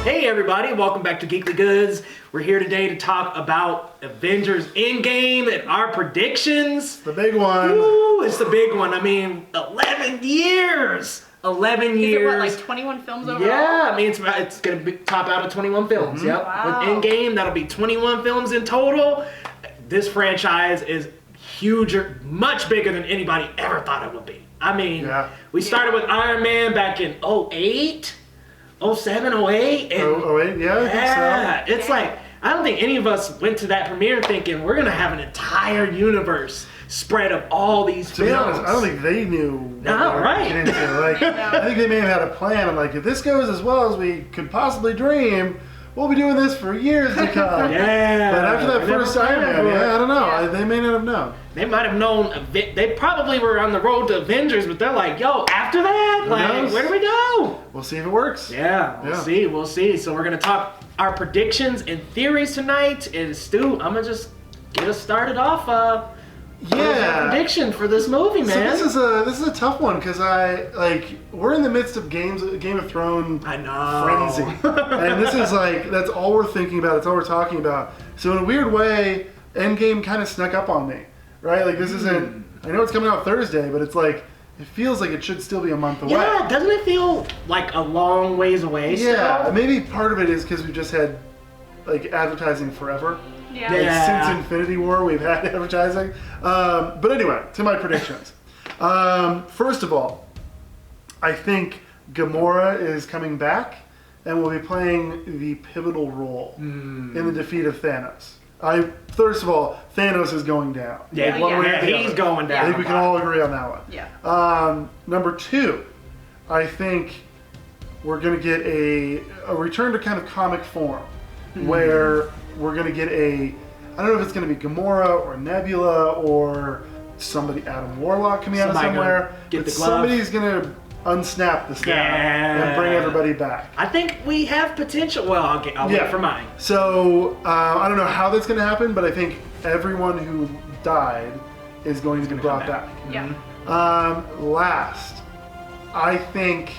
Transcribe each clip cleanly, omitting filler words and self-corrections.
Hey everybody, welcome back to Geekly Goods. We're here today to talk about Avengers Endgame and our predictions. The big one. Ooh, it's the big one. I mean, 11 years. 11 years. Is it what, like 21 films overall? Yeah, I mean, it's going to top out of 21 films. Yep. Wow. With Endgame, that'll be 21 films in total. This franchise is huger, much bigger than anybody ever thought it would be. I mean, we started with Iron Man back in 08. 07, 08? And 08, yeah, I think so. It's like, I don't think any of us went to that premiere thinking we're going to have an entire universe spread of all these films. To be honest, I don't think they knew what they were getting into. Like, I think they may have had a plan. I'm like, if this goes as well as we could possibly dream, we'll be doing this for years to come. Yeah. But after that first Iron Man, I don't know. Yeah. They may not have known. They might have known, they probably were on the road to Avengers, but they're like, yo, after that, like, where do we go? We'll see if it works. Yeah, we'll see. So we're going to talk our predictions and theories tonight. And Stu, I'm going to just get us started off. Prediction for this movie, man. So this is a tough one because we're in the midst of Game of Thrones frenzy, and this is that's all we're thinking about. It's all we're talking about. So in a weird way, Endgame kind of snuck up on me, right? Like this isn't. I know it's coming out Thursday, but it's like it feels like it should still be a month away. Yeah, doesn't it feel like a long ways away? Yeah, still? Maybe part of it is because we just had advertising forever. Yeah. Since Infinity War, we've had advertising. But anyway, to my predictions. First of all, I think Gamora is coming back and will be playing the pivotal role in the defeat of Thanos. First of all, Thanos is going down. Yeah, he's going down. I think we can all agree on that one. Yeah. Number two, I think we're going to get a return to kind of comic form where we're going to get I don't know if it's going to be Gamora or Nebula or somebody, Adam Warlock coming out of somewhere. But somebody's going to unsnap the snap and bring everybody back. I think we have potential. Well, I'll wait for mine. So, I don't know how that's going to happen, but I think everyone who died is going to be brought back. Yeah. Last, I think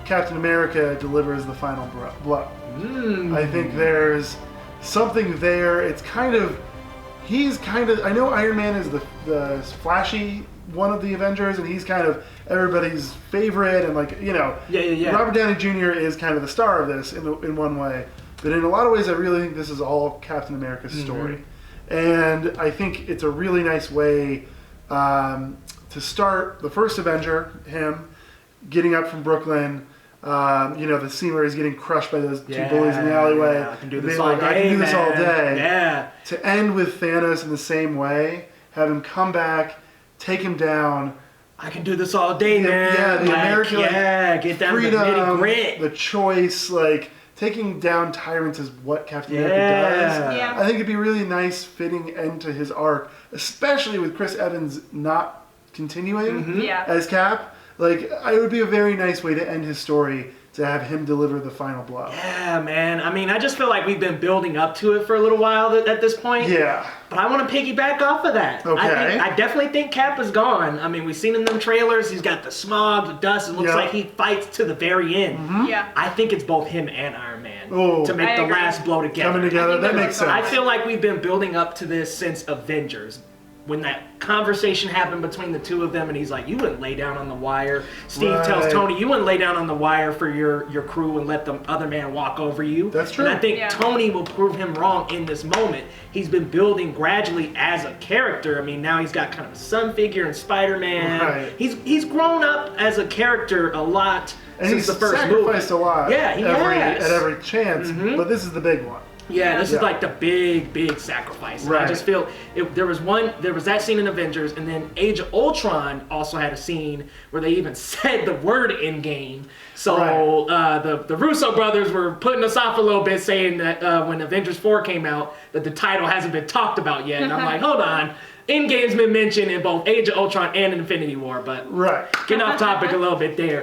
Captain America delivers the final blow. I think there's something there. It's he's I know Iron Man is the flashy one of the Avengers, and he's kind of everybody's favorite, and Robert Downey Jr. is kind of the star of this in one way, but in a lot of ways I really think this is all Captain America's story. And I think it's a really nice way to start the first Avenger, him getting up from Brooklyn. The scene where he's getting crushed by those two bullies in the alleyway. I can do this all day. I can do this all day. Yeah. To end with Thanos in the same way, have him come back, take him down. I can do this all day, man. Yeah, the American get down freedom, to the nitty-grit. the choice, taking down tyrants is what Captain America does. Yeah. I think it'd be really nice, fitting end to his arc, especially with Chris Evans not continuing as Cap. It would be a very nice way to end his story, to have him deliver the final blow. Yeah, man. I mean, I just feel like we've been building up to it for a little while at this point. Yeah. But I want to piggyback off of that. Okay. I definitely think Cap is gone. I mean, we've seen in them trailers, he's got the smog, the dust. It looks like he fights to the very end. Yeah. I think it's both him and Iron Man to make the agree. last blow together. Coming together, that makes sense. I feel like we've been building up to this since Avengers. When that conversation happened between the two of them, and he's like, you wouldn't lay down on the wire. Steve tells Tony, you wouldn't lay down on the wire for your crew and let the other man walk over you. That's true. And I think Tony will prove him wrong in this moment. He's been building gradually as a character. I mean, now he's got kind of a son figure in Spider-Man. Right. He's grown up as a character a lot since the first movie. He's sacrificed a lot. Yeah, he has. At every chance, but this is the big one. Yeah, this is like the big sacrifice. Right. I just feel there was that scene in Avengers, and then Age of Ultron also had a scene where they even said the word Endgame. So the Russo brothers were putting us off a little bit, saying that when Avengers 4 came out, that the title hasn't been talked about yet. And I'm like, hold on. Endgame's been mentioned in both Age of Ultron and Infinity War, but getting off topic a little bit there.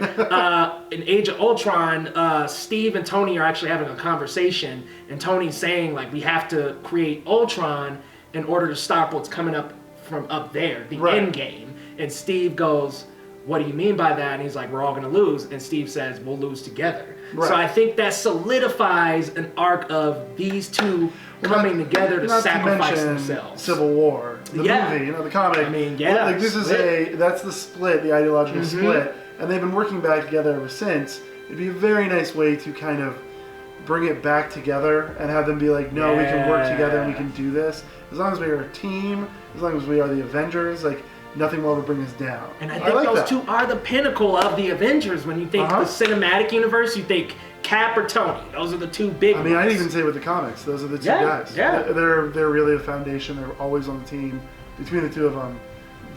In Age of Ultron, Steve and Tony are actually having a conversation, and Tony's saying, we have to create Ultron in order to stop what's coming up from up there, the Endgame. And Steve goes, what do you mean by that? And he's like, we're all going to lose. And Steve says, we'll lose together. Right. So I think that solidifies an arc of these two coming together to not sacrifice mention themselves. Civil War, the movie, the comic. I mean, yeah. Like this is that's the split, the ideological split, and they've been working back together ever since. It'd be a very nice way to kind of bring it back together and have them be like, no, we can work together and we can do this. As long as we are a team, as long as we are the Avengers, like nothing will ever bring us down. And I think like those that. two are the pinnacle of the Avengers. When you think the cinematic universe, you think Cap or Tony. Those are the two big ones. I mean, I'd even say with the comics, those are the two guys. Yeah. They're really a foundation. They're always on the team. Between the two of them,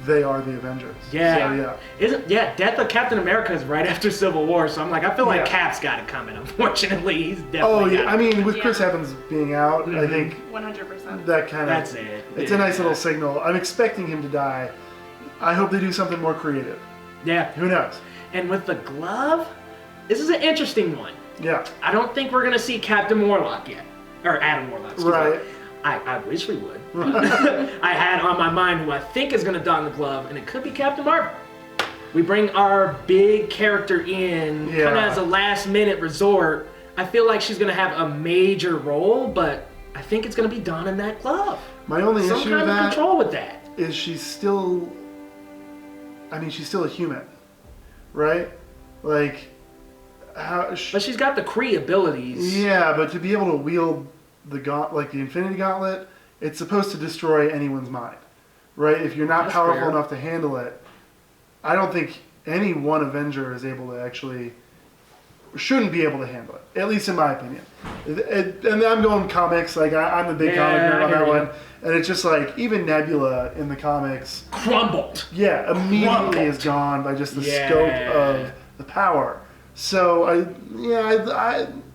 they are the Avengers. Yeah. So, Death of Captain America is right after Civil War, so I'm like, I feel like Yeah. Cap's got it coming. Unfortunately, he's definitely. Oh yeah, got I it. mean, with Chris Evans being out, I think 100%. that kind of That's it. It's a nice little signal. I'm expecting him to die. I hope they do something more creative. Yeah. Who knows? And with the glove, this is an interesting one. Yeah. I don't think we're gonna see Captain Warlock yet, or Adam Warlock. Excuse Right. me. I wish we would. I had on my mind who I think is gonna don the glove, and it could be Captain Marvel. We bring our big character in kind of as a last-minute resort. I feel like she's gonna have a major role, but I think it's gonna be donning that glove. My only Some issue kind with of that control with that. is she's still a human, right? Like, how? But she's got the Kree abilities. Yeah, but to be able to wield the the Infinity Gauntlet, it's supposed to destroy anyone's mind, right? If you're not That's powerful fair. enough to handle it, I don't think any one Avenger is able to shouldn't be able to handle it, at least in my opinion. And I'm going comics, like I'm the big comic nerd on that one, and it's just like even Nebula in the comics Crumbled. immediately is gone by just the scope of the power. So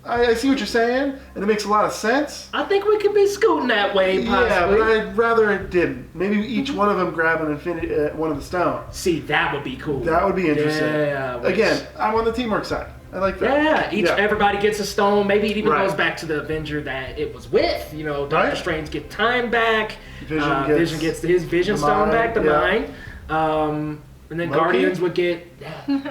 I see what you're saying, and it makes a lot of sense. I think we could be scooting that way, possibly. Yeah, but I'd rather it didn't. Maybe each one of them grab one of the stones. See, that would be cool. That would be interesting. Yeah. Again, I'm on the teamwork side. I like that. Yeah, everybody gets a stone. Maybe it even Right. goes back to the Avenger that it was with. You know, Doctor Right. Strange gets time back. Vision gets his Vision the Stone mind, back, the yeah. mind. And then Loki? Guardians would get.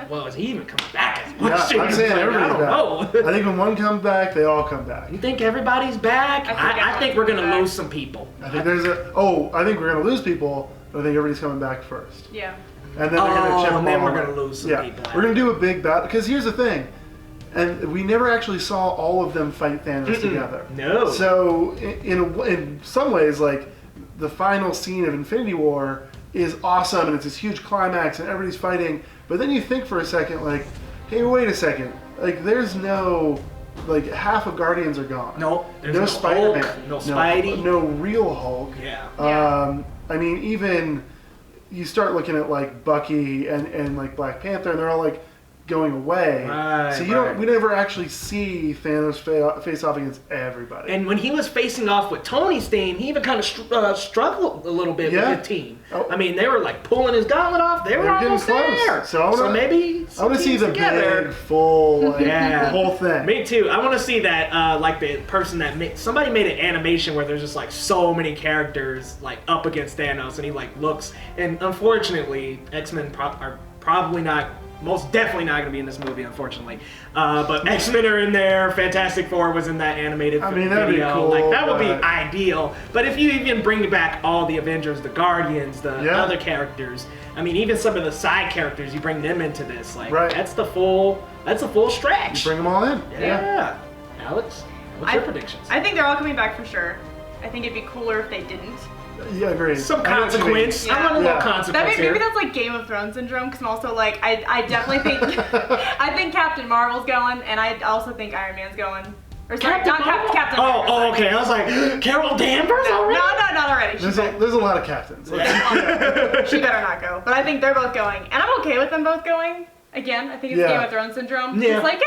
Well, is he even coming back as much? Yeah, I'm saying Like, everybody's I don't back. know. I think when one comes back, they all come back. You think everybody's back? I think we're gonna back. lose some people. I think I think we're gonna lose people, but I think everybody's coming back first. Yeah. And then they're gonna chip them and then all we're away. gonna lose some people. We're gonna do a big battle because here's the thing, and we never actually saw all of them fight Thanos together. No. So in some ways, like the final scene of Infinity War is awesome, and it's this huge climax, and everybody's fighting. But then you think for a second, like, hey, wait a second, like there's no. Like half of Guardians are gone. No, there's no no Spider-Man. Hulk, no Spidey. No real Hulk. Yeah. I mean, even you start looking at like Bucky and like Black Panther, and they're all like going away. Right, So we never actually see Thanos face off against everybody. And when he was facing off with Tony's team, he even kind of struggled a little bit with the team. Oh. I mean, they were like pulling his gauntlet off. They were getting almost close. there. So maybe I want to see the big, full, like, the whole thing. Me too. I want to see that, like the person that somebody made an animation where there's just like so many characters like up against Thanos, and he like looks. And unfortunately, X-Men are probably not. Most definitely not going to be in this movie, unfortunately. But X-Men are in there. Fantastic Four was in that animated video. That'd be cool. Like that would be but- ideal. But if you even bring back all the Avengers, the Guardians, the other characters, I mean, even some of the side characters, you bring them into this. Like that's a full stretch. You bring them all in. Yeah. Alex, what's your predictions? I think they're all coming back for sure. I think it'd be cooler if they didn't. Yeah, agreed. Some I know what you mean. consequence. Yeah. I want a little Yeah. consequence Maybe here. that's like Game of Thrones syndrome, because I'm also like, I definitely think, I think Captain Marvel's going, and I also think Iron Man's going. Or sorry, Captain not Marvel? Captain Marvel. Oh, okay. I was like, Carol Danvers No, already? not already. There's a lot of captains. She better not go. But I think they're both going. And I'm okay with them both going. Again, I think it's Yeah. Game of Thrones syndrome. Yeah. It's like,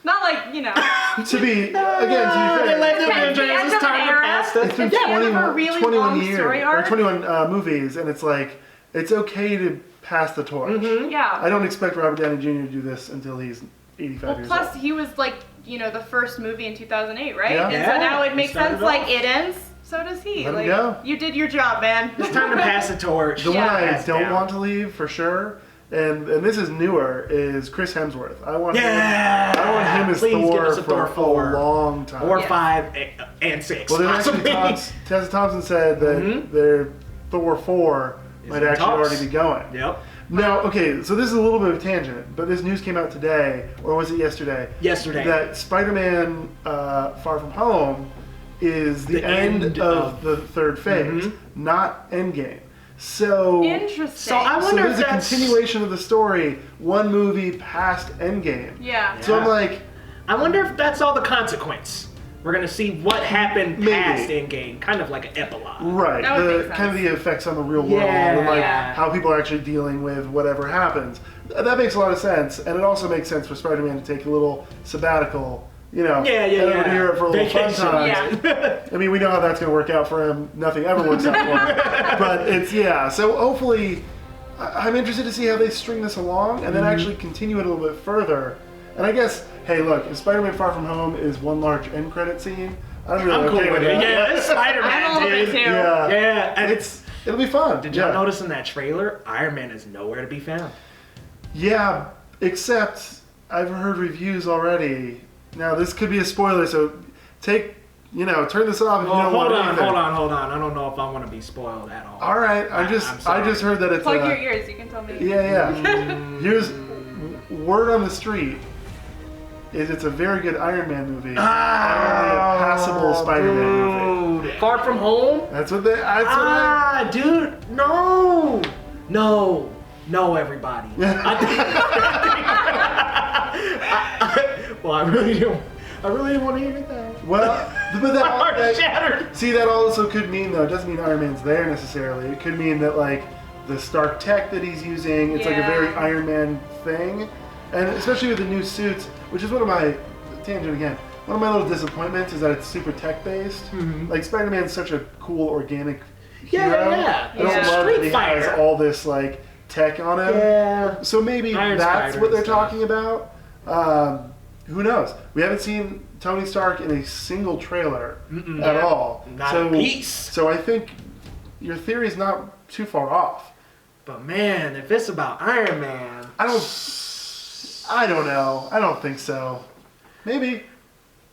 not like, to be They fair, let the It's Avengers. the end It's of time an to era. pass it's been It's the end of a 21, really 21 long years story or arc. 21 movies, and it's like it's okay to pass the torch. Yeah. I don't expect Robert Downey Jr. to do this until he's 85 Well, years plus old. he was like, the first movie in 2008, right? Yeah. And Yeah, so now it he makes started sense. Like off. it ends, so does he. Let him Like go. you did your job, man. It's time to pass the torch. The one I Pass don't down. want to leave for sure and this is newer, is Chris Hemsworth. I want him as Please give Thor us a for Thor 4. a long time. Or Yes. 5 and 6. Well, there's actually Tessa Thompson said that their Thor 4 might in actually talks. already be going. Yep. Now, okay, so this is a little bit of a tangent, but this news came out today, or was it yesterday? Yesterday. That Spider-Man Far From Home is the end of the third phase, not Endgame. So, Interesting. So I wonder there's if a that's... continuation of the story, one movie past Endgame. Yeah. So I'm like, I wonder if that's all the consequence. We're going to see what happened Maybe. past Endgame, kind of like an epilogue. right, That would make the sense. kind of the effects on the real world, Yeah. and like how people are actually dealing with whatever happens. That makes a lot of sense, and it also makes sense for Spider-Man to take a little sabbatical, head over here for a little fun Vacation. time. Yeah. I mean, we know how that's going to work out for him. Nothing ever works out for him. But it's, so hopefully, I'm interested to see how they string this along and then actually continue it a little bit further. And I guess, hey, look, if Spider-Man Far From Home is one large end credit scene, I'm really I'm cool okay with with it. that. Yeah, it's I'm Spider-Man, all over it dude. too. Yeah. Yeah, and It'll be fun. Did y'all notice in that trailer, Iron Man is nowhere to be found? Yeah, except I've heard reviews already. Now, this could be a spoiler, so turn this off if you don't want anything. Hold on. I don't know if I want to be spoiled at all. All right, I I'm just sorry. heard that it's Plug your ears. You can tell me. Yeah. Here's word on the street is it's a very good Iron Man movie. And only a passable Spider-Man movie. Dude. Far From Home? That's what they. Dude, no, everybody. Well, I really didn't want to hear that. Well, but My heart is shattered. see, that also could mean though. It doesn't mean Iron Man's there necessarily. It could mean that like the Stark tech that he's using, it's like a very Yeah. Iron Man thing, and especially with the new suits, which is one of my One of my little disappointments is that it's super tech based. Like Spider-Man's such a cool organic hero. Yeah. I don't Yeah. love that Street he Fighter. has all this like tech on him. Yeah. So maybe Iron that's Spider what they're and stuff. talking about. Who knows? We haven't seen Tony Stark in a single trailer at all. Not a piece. So I think your theory is not too far off. But man, if it's about Iron Man, I don't know. I don't think so. Maybe.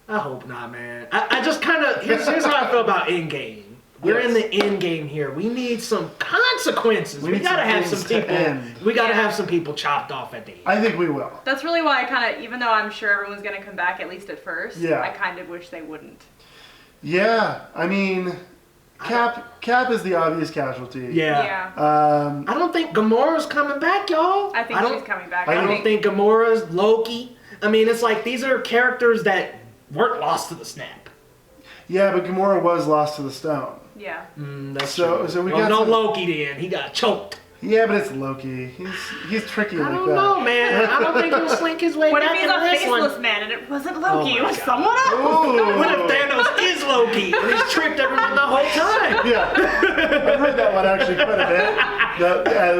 I hope not, man. I just kind of here's how I feel about Endgame. We're in the end game here. We need some consequences. We need gotta some have some things to people. end. We gotta Yeah. have some people chopped off at the end. I think we will. That's really why I kind of, even though I'm sure everyone's gonna come back at least at first, Yeah. I kind of wish they wouldn't. Yeah. I mean, Cap is the obvious casualty. Yeah. Yeah. I don't think Gamora's coming back, y'all. I think don't, she's coming back. I I don't think Gamora's Loki. I mean, it's like these are characters that weren't lost to the snap. Yeah, but Gamora was lost to the stone. Yeah. That's So- true. so we well, got no some- Loki then. He got choked. Yeah, but it's Loki. He's tricky I like don't that. know, man. I don't think he'll slink his way What if back he's into a this faceless one. man and it wasn't Oh Loki, my it was God. someone else? Ooh. What if Thanos is Loki and he's tricked everyone the whole time? Yeah, I've heard that one actually quite a bit.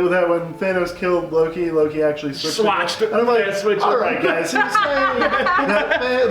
That when Thanos killed Loki, Loki actually Swatched. And I'm like, Yeah, switched. all right, guys, so you're saying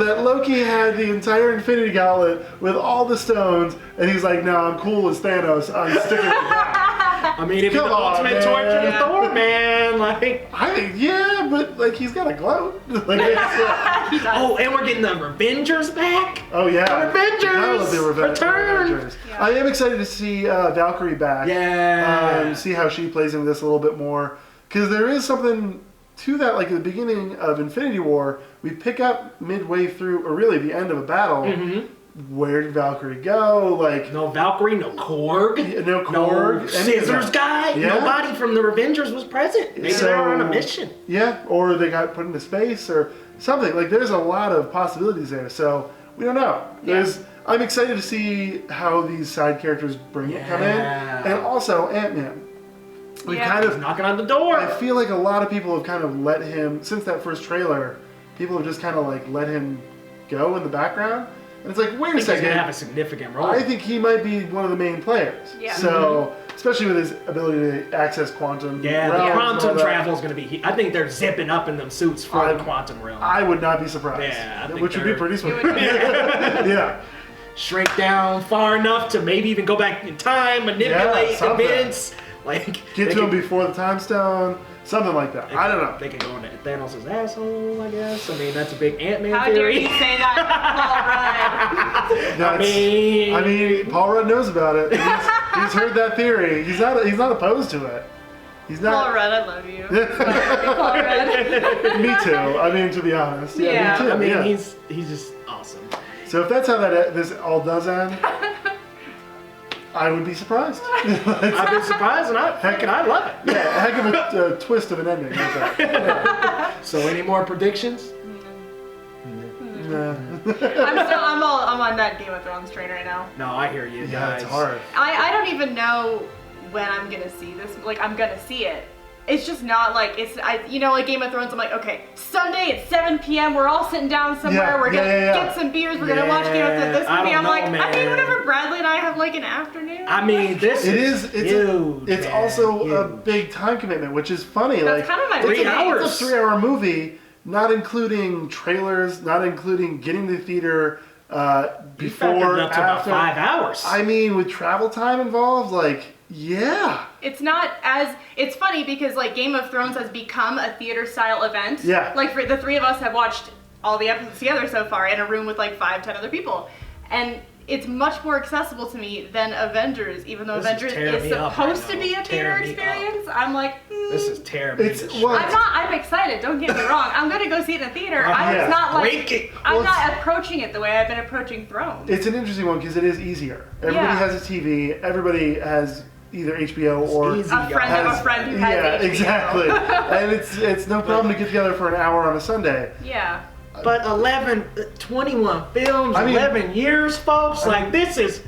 that Loki had the entire Infinity Gauntlet with all the stones, and he's like, no, I'm cool as Thanos. I'm sticking with that. I mean, if Come the on, ultimate man. torture to Thor, man. Like, I think, yeah, but like he's got a gloat. Like, it's, He does. oh, and we're getting the Avengers back. oh yeah, Avengers! I love the Return! Avengers. Yeah. I am excited to see Valkyrie back. Yeah. See how she plays into this a little bit more. Because there is something to that, like at the beginning of Infinity War, we pick up midway through, or really the end of a battle. Where did Valkyrie go? Like, No Valkyrie, no Korg, no Korg, any of Scissors that. guy. Yeah. Nobody from the Avengers was present. Maybe they were on a mission. Yeah, or they got put into space or something. Like, there's a lot of possibilities there. So, we don't know. I'm excited to see how these side characters come in. Yeah. And also, Ant-Man. We Yeah. kind He's of knocking on the door. I feel like a lot of people have kind of let him, since that first trailer, people have just kind of like let him go in the background. And it's like, wait a I think he's second. gonna have a significant role. I think he might be one of the main players. Yeah. So, especially with his ability to access quantum yeah, realms the and all quantum that, travel is gonna be. I think they're zipping up in them suits for the quantum realm. I would not be surprised. Yeah, I think which would be they're- pretty It smart. would be- Yeah. Shrink down far enough to maybe even go back in time, manipulate something. events. Like Get to him before the time stone, something like that. I don't know. They could go into Thanos' asshole, I guess. I mean, that's a big Ant-Man How dare theory. you say that, Paul Rudd? I mean, Paul Rudd knows about it. He's heard that theory. He's not opposed to it. He's not. Paul Rudd, I love you. Paul Rudd. Me too. I mean, to be honest. Yeah. Me too. I mean, yeah. he's just awesome. So if that's how this all does end, I would be surprised. I've been surprised, and I love it. Yeah, a heck of a twist of an ending. Like that. Yeah. So, any more predictions? Nah. I'm on that Game of Thrones train right now. No, I hear you Yeah, guys. it's hard. I don't even know when I'm gonna see this. Like, I'm gonna see it. It's just not like like Game of Thrones. I'm like, okay, Sunday at 7 p.m. We're all sitting down somewhere. Yeah, we're gonna yeah. get some beers. We're gonna watch Game of Thrones. This I movie. don't I'm know, like, I man. mean, whenever Bradley and I have like an afternoon. I mean, this It's huge. it's man, also a huge. big time commitment, which is funny. That's like kind of my 3 thing. hours. It's a 3-hour movie, not including trailers, not including getting to the theater You factored before, it up to about after. 5 hours. I mean, with travel time involved, like, yeah. It's not as. It's funny because like Game of Thrones has become a theater style event. Yeah. Like for the three of us have watched all the episodes together so far in a room with like 5-10 other people, and it's much more accessible to me than Avengers. Even though This is Avengers tearing is me up supposed right to now. be a theater Tearing me up. experience, I'm like. This is terrible. It's well, I'm excited. Don't get me wrong. I'm gonna go see it in a theater. I'm yeah. just not like. Break it. I'm Well, not approaching it the way I've been approaching Thrones. it's an interesting one because it is easier. Everybody Yeah. has a TV. Everybody has either HBO or easy. a friend of a friend who has yeah, HBO. exactly. And it's no problem to get together for an hour on a Sunday. Yeah. But 21 films, I mean- 11 years, folks. Like, this is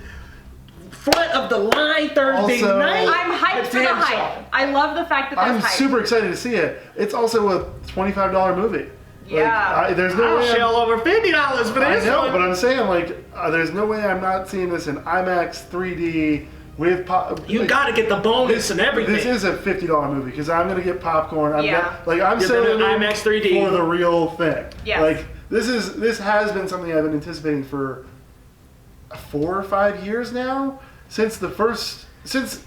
front of the line Thursday Also- night. I'm hyped for the Damn hype. song. I love the fact that there's I'm hype. super excited to see it. It's also a $25 movie. Yeah. Like, there's no I'll way. shell over $50 for I this know, one. but I'm saying there's no way I'm not seeing this in IMAX 3D with pop. You got to get the bonus and everything. This is a $50 movie because I'm gonna get popcorn. I'm Yeah. I'm You're gonna selling IMAX 3D. for the real thing. Yes. Like this has been something I've been anticipating for 4 or 5 years now since since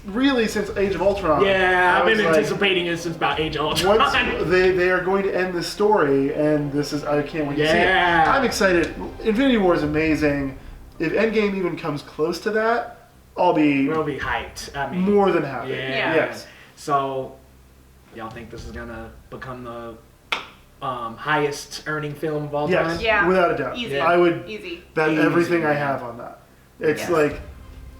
Age of Ultron. Yeah, I I've been was like, anticipating it since about Age of Ultron. Once they are going to end the story, and I can't wait to see it. Yeah. I'm excited. Infinity War is amazing. If Endgame even comes close to that, I'll be We'll be hyped. I mean, more than happy. yeah. Yes. So, y'all think this is gonna become the highest earning film of all Yes. time? Yeah. Without a doubt. Easy. I would Easy. bet Easy, everything I man. have on that. It's Yes. like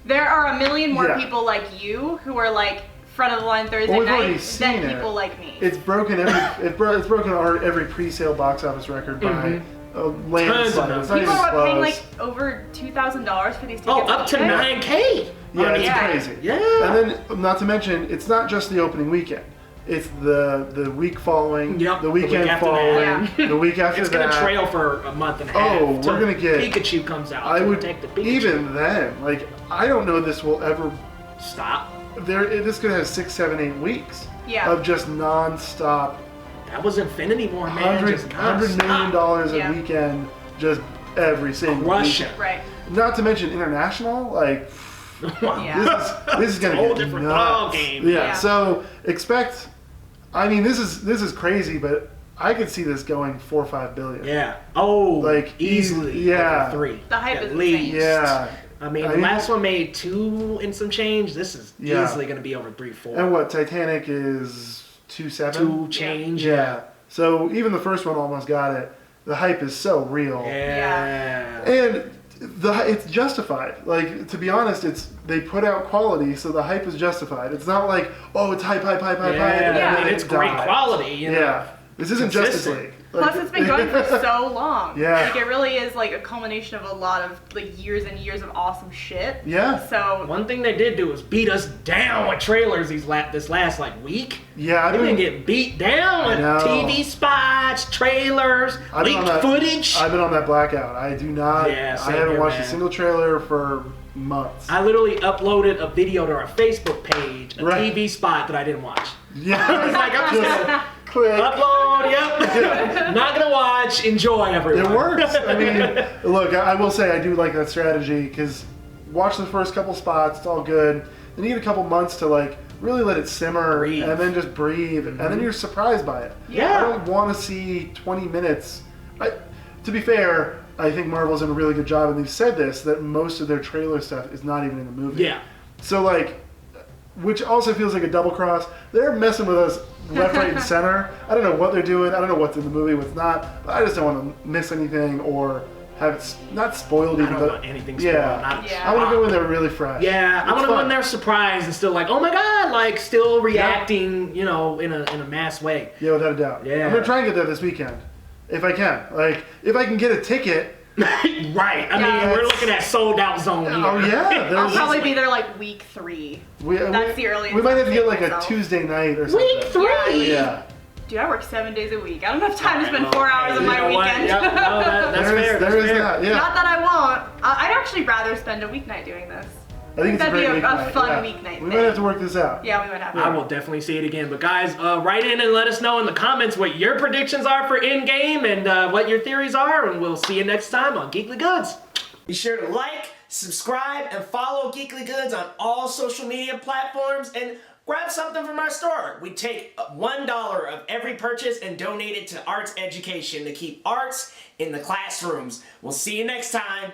There are a million more Yeah. people like you who are like front of the line Thursday Well, we've already night seen than it. people like me. it's broken every pre-sale box office record by a landslide. Tons of It's not People even are paying close. like over $2,000 for these tickets. Oh, up to on eBay. 9K. Yeah, it's Yeah. crazy. Yeah. And then, not to mention, it's not just the opening weekend. It's the week following, Yep, the the week weekend after following, that. the week after It's that. gonna trail for a month and a half. Oh, we're till gonna get- Pikachu comes out. I to would protect the Pikachu. even then, like I don't know this will ever. Stop. This could have 6, 7, 8 weeks Yeah. of just non-stop That was Infinity War, man. $100 Just million nonstop. a Yeah. weekend, just every single Russia. weekend. Right. Not to mention international, like Yeah. this is gonna Whole get different nuts. ball game. Yeah. Yeah. So expect. I mean, this is crazy, but I could see this going 4 or 5 billion. Yeah. Oh, Like, easily. yeah. over 3. The hype at is least. insane. Yeah. I mean, I the mean- last one made 2 and some change. This is Yeah. easily going to be over 3, 4. And what Titanic is 2.7. 2 change. Yeah. So even the first one almost got it. The hype is so real. Yeah. And it's justified. Like, to be honest, they put out quality, so the hype is justified. It's not like, oh, it's hype, Yeah, and I then mean, it it's great dies. quality. You know? Yeah. This isn't Justice Consistent. League. Like, Plus, it's been going for so long. Yeah. Like, it really is like a culmination of a lot of like years and years of awesome shit. Yeah. So One thing they did do is beat us down with trailers this last like week. Yeah, They've been getting beat down with I know. TV spots, trailers, I've been on leaked that- footage. I've been on that blackout. I do not. Yeah, I same haven't here, watched man. a single trailer for months. I literally uploaded a video to our Facebook page, a Right. TV spot that I didn't watch. Yeah. It's like, I'm just gonna Click. upload, yep. Not gonna watch, enjoy everyone. It works. I mean, look, I will say I do like that strategy because watch the first couple spots, it's all good. Then you get a couple months to like really let it simmer Breathe. and then just breathe, and then you're surprised by it. Yeah. I don't want to see 20 minutes. To be fair, I think Marvel's done a really good job, and they've said this, that most of their trailer stuff is not even in the movie. Yeah. So, like, which also feels like a double cross. They're messing with us left, right, and center. I don't know what they're doing. I don't know what's in the movie, what's not. But I just don't want to miss anything or have it not spoiled. I Even don't though, want anything spoiled. Yeah. I want to go in there really fresh. Yeah, I It's want to go fun. in there surprised and still like, oh my god, like still reacting, you know, in a mass way. Yeah, without a doubt. Yeah. I'm gonna try and get there this weekend, if I can. Like, if I can get a ticket. Right. I mean, Yeah. we're looking at sold out zone here. Oh yeah, I'll probably be there like week 3. That's the earliest We might have to get like a myself. Tuesday night or something. Week 3. Yeah. Dude, I work 7 days a week. I don't have time to spend Alright, 4 hours of you my know what? weekend. Yep, no, that's There is- fair. there That's is fair. that. Yeah. Not that I won't. I'd actually rather spend a weeknight doing this. I think it's That'd a be great a weeknight. fun yeah. weeknight We thing. might have to work this out. Yeah, we would have to. I will definitely see it again. But guys, write in and let us know in the comments what your predictions are for Endgame and what your theories are. And we'll see you next time on Geekly Goods. Be sure to like, subscribe, and follow Geekly Goods on all social media platforms. And grab something from our store. We take $1 of every purchase and donate it to arts education to keep arts in the classrooms. We'll see you next time.